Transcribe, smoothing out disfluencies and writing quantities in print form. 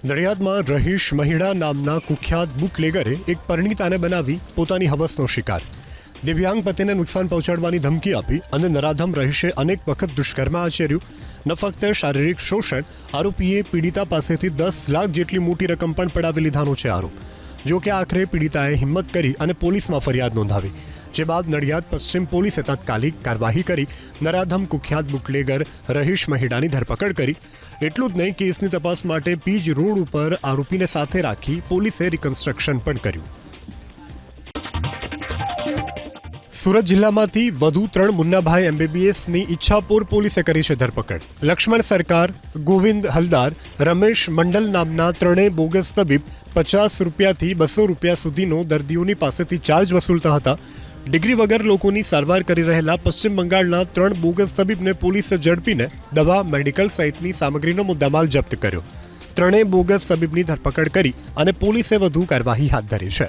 નડિયાદમાં રહીશ મહિડા નામના કુખ્યાત બુટલેગરે એક પરિણીતાને બનાવી પોતાની હવસનો શિકાર. દિવ્યાંગ પતિને નુકસાન પહોંચાડવાની ધમકી આપી અને નરાધમ રહીશે અનેક વખત દુષ્કર્મ આચર્યું. ન ફક્ત શારીરિક શોષણ, આરોપીએ પીડિતા પાસેથી 10 લાખ જેટલી મોટી રકમ પણ પડાવી લીધાનો છે આરોપ. જો કે આખરે પીડિતાએ હિંમત કરી અને પોલીસમાં ફરિયાદ નોંધાવી, જે બાદ નડિયાદ પશ્ચિમ પોલીસે તાત્કાલિક કાર્યવાહી કરી નરાધમ કુખ્યાત બુટલેગર રહીશ મહિડાની ધરપકડ કરી. એટલું જ નહીં, કેસની તપાસ માટે પીજ રોડ ઉપર આરોપીને સાથે રાખી પોલીસે રિકન્સ્ટ્રક્શન પણ કર્યું. સુરત જિલ્લામાંથી વધુ 3 મુન્નાભાઈ MBBSની ઈચ્છાપુર પોલીસે કરી છે ધરપકડ. લક્ષ્મણ સરકાર, ગોવિંદ હલદાર, રમેશ મંડલ નામના 3 બોગસ તબીબ 50 રૂપિયાથી 200 રૂપિયા સુધીનો દર્દીઓની પાસેથી ચાર્જ વસૂલતા હતા. ડિગ્રી વગર લોકોની સારવાર કરી રહેલા પશ્ચિમ બંગાળના 3 બોગસ તબીબને પોલીસે ઝડપીને દવા, મેડિકલ સહિતની સામગ્રીનો મુદ્દામાલ જપ્ત કર્યો. 3 બોગસ તબીબની ધરપકડ કરી અને પોલીસે વધુ કાર્યવાહી હાથ ધરી છે.